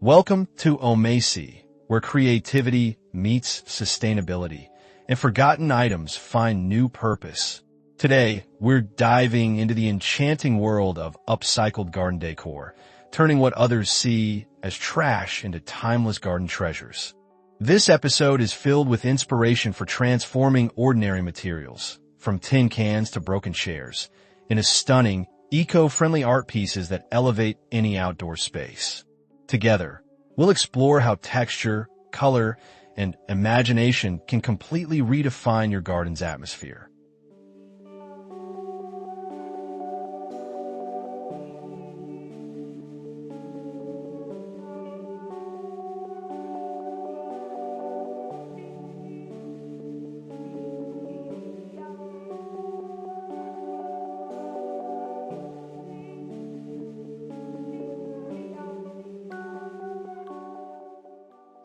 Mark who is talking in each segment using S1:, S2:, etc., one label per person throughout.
S1: Welcome to Omasae, where creativity meets sustainability and forgotten items find new purpose. Today, we're diving into the enchanting world of upcycled garden decor, turning what others see as trash into timeless garden treasures. This episode is filled with inspiration for transforming ordinary materials, from tin cans to broken chairs, into stunning, eco-friendly art pieces that elevate any outdoor space. Together, we'll explore how texture, color, and imagination can completely redefine your garden's atmosphere.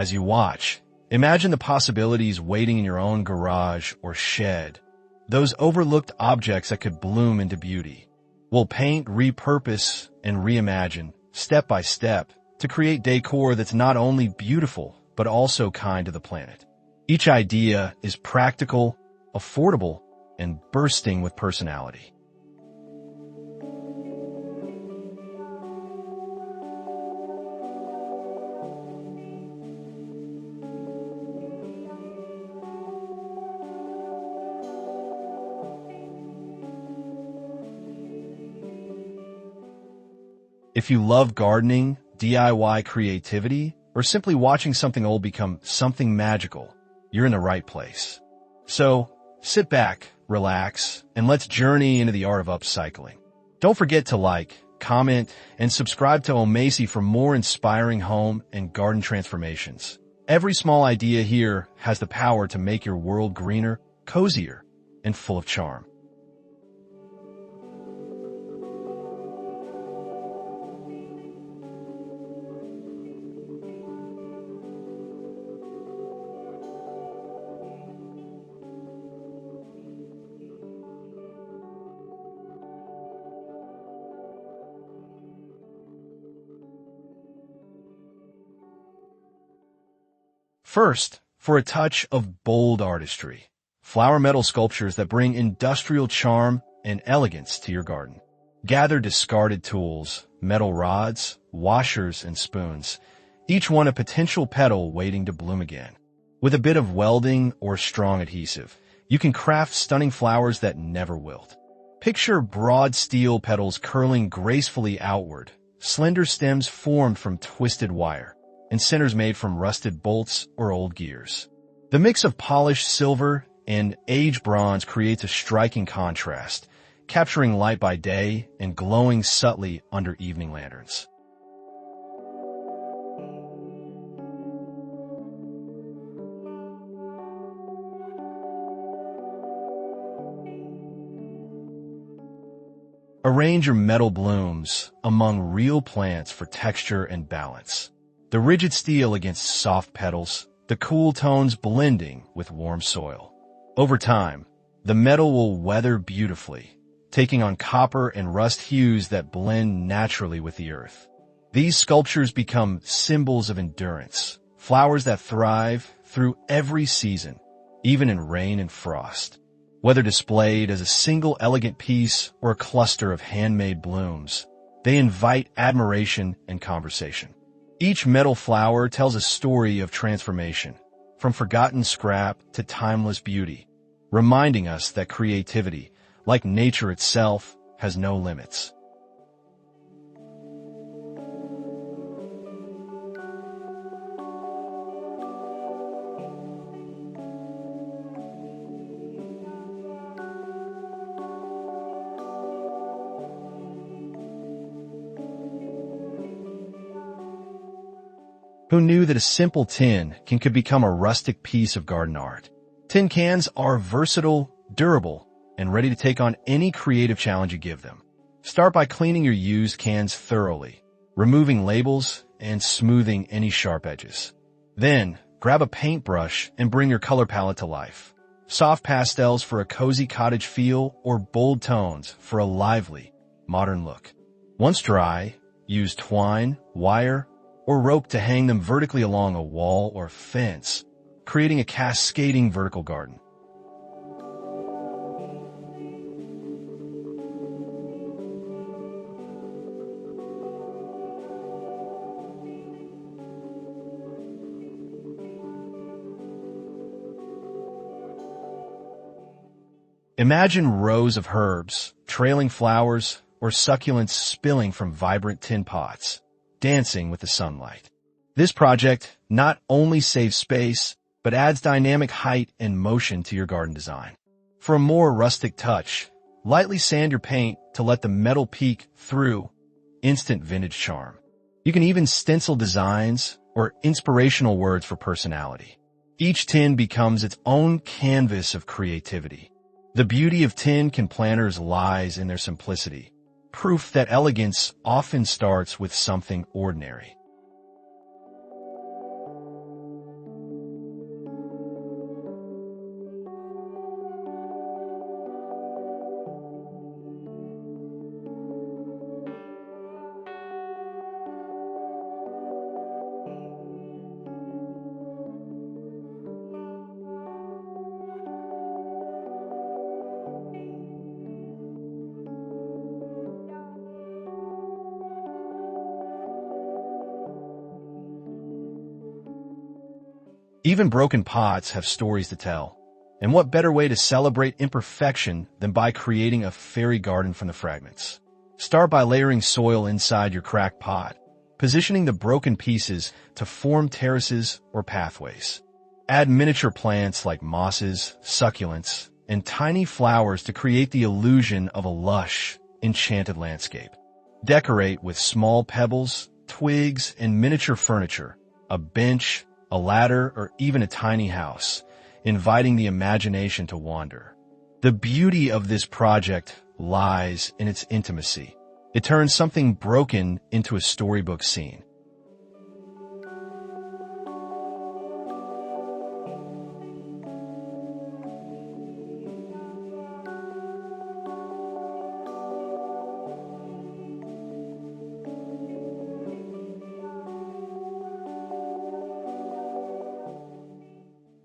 S1: As you watch, imagine the possibilities waiting in your own garage or shed, those overlooked objects that could bloom into beauty. We'll paint, repurpose, and reimagine, step by step, to create decor that's not only beautiful, but also kind to the planet. Each idea is practical, affordable, and bursting with personality. If you love gardening, DIY creativity, or simply watching something old become something magical, you're in the right place. So, sit back, relax, and let's journey into the art of upcycling. Don't forget to like, comment, and subscribe to Omasae for more inspiring home and garden transformations. Every small idea here has the power to make your world greener, cozier, and full of charm. First, for a touch of bold artistry, flower metal sculptures that bring industrial charm and elegance to your garden. Gather discarded tools, metal rods, washers, and spoons, each one a potential petal waiting to bloom again. With a bit of welding or strong adhesive, you can craft stunning flowers that never wilt. Picture broad steel petals curling gracefully outward, slender stems formed from twisted wire, and centers made from rusted bolts or old gears. The mix of polished silver and aged bronze creates a striking contrast, capturing light by day and glowing subtly under evening lanterns. Arrange your metal blooms among real plants for texture and balance. The rigid steel against soft petals, the cool tones blending with warm soil. Over time, the metal will weather beautifully, taking on copper and rust hues that blend naturally with the earth. These sculptures become symbols of endurance, flowers that thrive through every season, even in rain and frost. Whether displayed as a single elegant piece or a cluster of handmade blooms, they invite admiration and conversation. Each metal flower tells a story of transformation, from forgotten scrap to timeless beauty, reminding us that creativity, like nature itself, has no limits. Who knew that a simple tin could become a rustic piece of garden art? Tin cans are versatile, durable, and ready to take on any creative challenge you give them. Start by cleaning your used cans thoroughly, removing labels and smoothing any sharp edges. Then, grab a paintbrush and bring your color palette to life. Soft pastels for a cozy cottage feel or bold tones for a lively, modern look. Once dry, use twine, wire, or rope to hang them vertically along a wall or fence, creating a cascading vertical garden. Imagine rows of herbs, trailing flowers, or succulents spilling from vibrant tin pots, dancing with the sunlight. This project not only saves space, but adds dynamic height and motion to your garden design. For a more rustic touch, lightly sand your paint to let the metal peek through, instant vintage charm. You can even stencil designs or inspirational words for personality. Each tin becomes its own canvas of creativity. The beauty of tin can planters lies in their simplicity, proof that elegance often starts with something ordinary. Even broken pots have stories to tell. And what better way to celebrate imperfection than by creating a fairy garden from the fragments? Start by layering soil inside your cracked pot, positioning the broken pieces to form terraces or pathways. Add miniature plants like mosses, succulents, and tiny flowers to create the illusion of a lush, enchanted landscape. Decorate with small pebbles, twigs, and miniature furniture, a bench, a ladder, or even a tiny house, inviting the imagination to wander. The beauty of this project lies in its intimacy. It turns something broken into a storybook scene.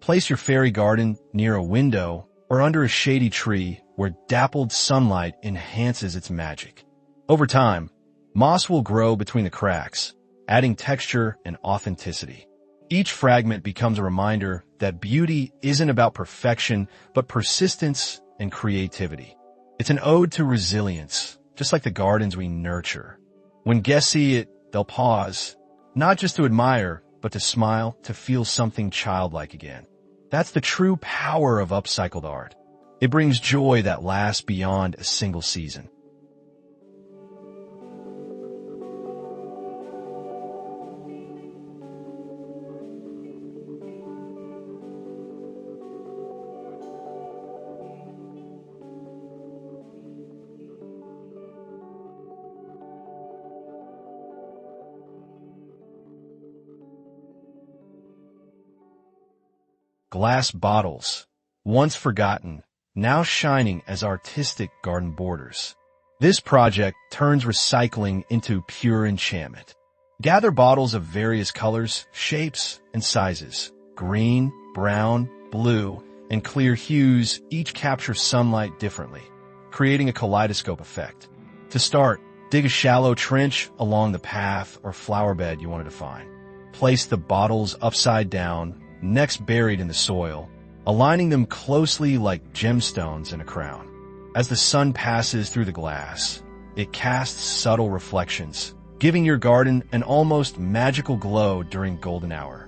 S1: Place your fairy garden near a window or under a shady tree where dappled sunlight enhances its magic. Over time, moss will grow between the cracks, adding texture and authenticity. Each fragment becomes a reminder that beauty isn't about perfection, but persistence and creativity. It's an ode to resilience, just like the gardens we nurture. When guests see it, they'll pause, not just to admire, but to smile, to feel something childlike again. That's the true power of upcycled art. It brings joy that lasts beyond a single season. Glass bottles, once forgotten, now shining as artistic garden borders. This project turns recycling into pure enchantment. Gather bottles of various colors, shapes, and sizes. Green, brown, blue, and clear hues each capture sunlight differently, creating a kaleidoscope effect. To start, dig a shallow trench along the path or flower bed you want to define. Place the bottles upside down, next buried in the soil, aligning them closely like gemstones in a crown. As the sun passes through the glass, it casts subtle reflections, giving your garden an almost magical glow during golden hour.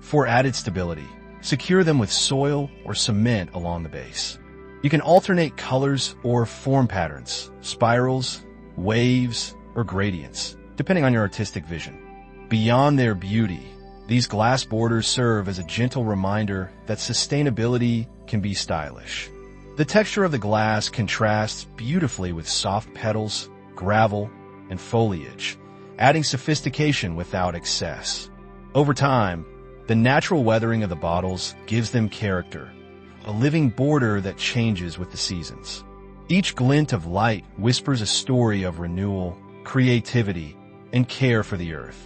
S1: For added stability, secure them with soil or cement along the base. You can alternate colors or form patterns, spirals, waves, or gradients, depending on your artistic vision. Beyond their beauty, these glass borders serve as a gentle reminder that sustainability can be stylish. The texture of the glass contrasts beautifully with soft petals, gravel, and foliage, adding sophistication without excess. Over time, the natural weathering of the bottles gives them character, a living border that changes with the seasons. Each glint of light whispers a story of renewal, creativity, and care for the earth.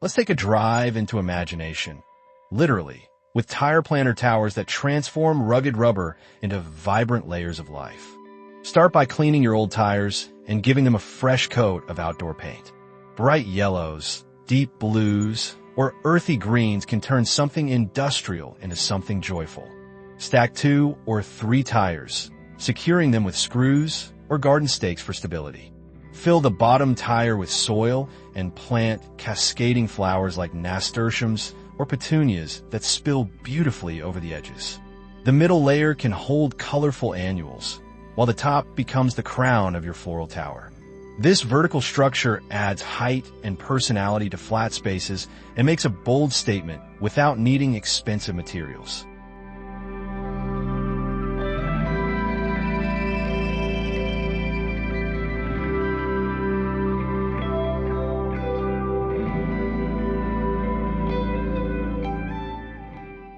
S1: Let's take a drive into imagination, literally, with tire planter towers that transform rugged rubber into vibrant layers of life. Start by cleaning your old tires and giving them a fresh coat of outdoor paint. Bright yellows, deep blues, or earthy greens can turn something industrial into something joyful. Stack 2 or 3 tires, securing them with screws or garden stakes for stability. Fill the bottom tire with soil and plant cascading flowers like nasturtiums or petunias that spill beautifully over the edges. The middle layer can hold colorful annuals, while the top becomes the crown of your floral tower. This vertical structure adds height and personality to flat spaces and makes a bold statement without needing expensive materials.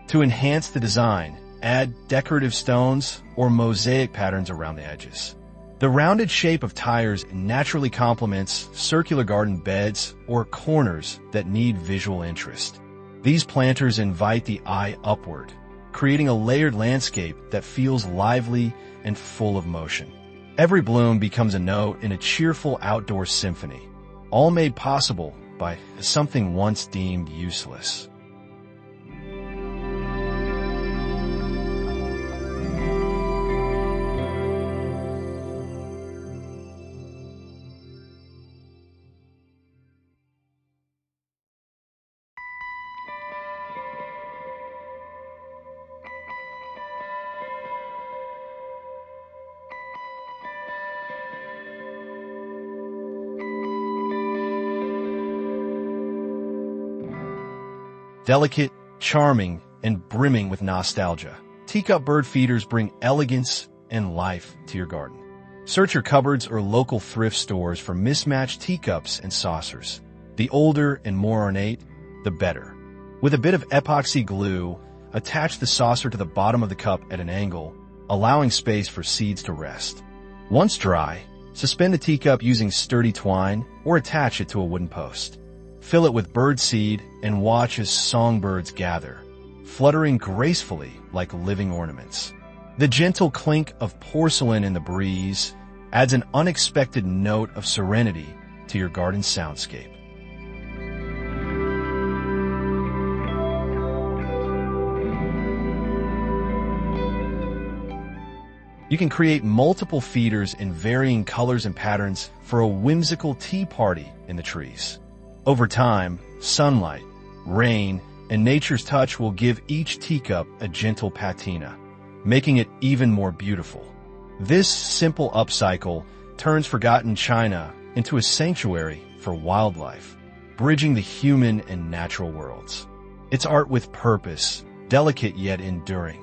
S1: To enhance the design, add decorative stones or mosaic patterns around the edges. The rounded shape of tires naturally complements circular garden beds or corners that need visual interest. These planters invite the eye upward, creating a layered landscape that feels lively and full of motion. Every bloom becomes a note in a cheerful outdoor symphony, all made possible by something once deemed useless. Delicate, charming, and brimming with nostalgia, teacup bird feeders bring elegance and life to your garden. Search your cupboards or local thrift stores for mismatched teacups and saucers. The older and more ornate, the better. With a bit of epoxy glue, attach the saucer to the bottom of the cup at an angle, allowing space for seeds to rest. Once dry, suspend the teacup using sturdy twine or attach it to a wooden post. Fill it with bird seed and watch as songbirds gather, fluttering gracefully like living ornaments. The gentle clink of porcelain in the breeze adds an unexpected note of serenity to your garden soundscape. You can create multiple feeders in varying colors and patterns for a whimsical tea party in the trees. Over time, sunlight, rain, and nature's touch will give each teacup a gentle patina, making it even more beautiful. This simple upcycle turns forgotten china into a sanctuary for wildlife, bridging the human and natural worlds. It's art with purpose, delicate yet enduring,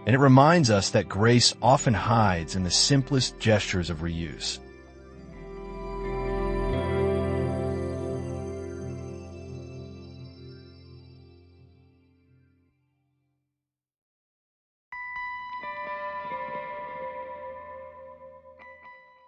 S1: and it reminds us that grace often hides in the simplest gestures of reuse.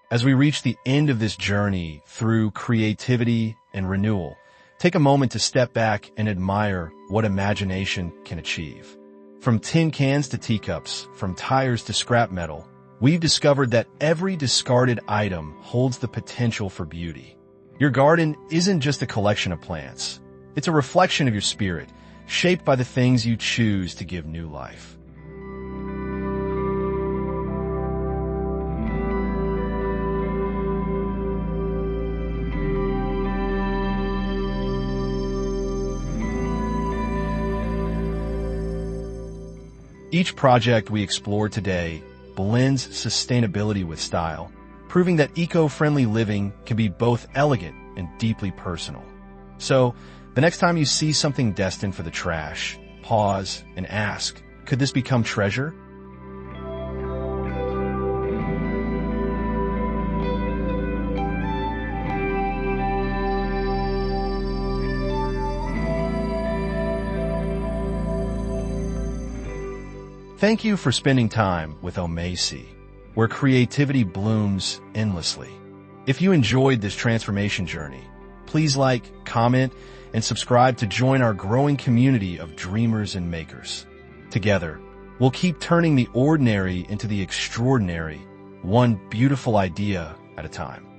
S1: As we reach the end of this journey through creativity and renewal, take a moment to step back and admire what imagination can achieve. From tin cans to teacups, from tires to scrap metal, we've discovered that every discarded item holds the potential for beauty. Your garden isn't just a collection of plants. It's a reflection of your spirit, shaped by the things you choose to give new life. Each project we explore today blends sustainability with style, proving that eco-friendly living can be both elegant and deeply personal. So, the next time you see something destined for the trash, pause and ask, could this become treasure? Thank you for spending time with Omasae, where creativity blooms endlessly. If you enjoyed this transformation journey, please like, comment, and subscribe to join our growing community of dreamers and makers. Together, we'll keep turning the ordinary into the extraordinary, one beautiful idea at a time.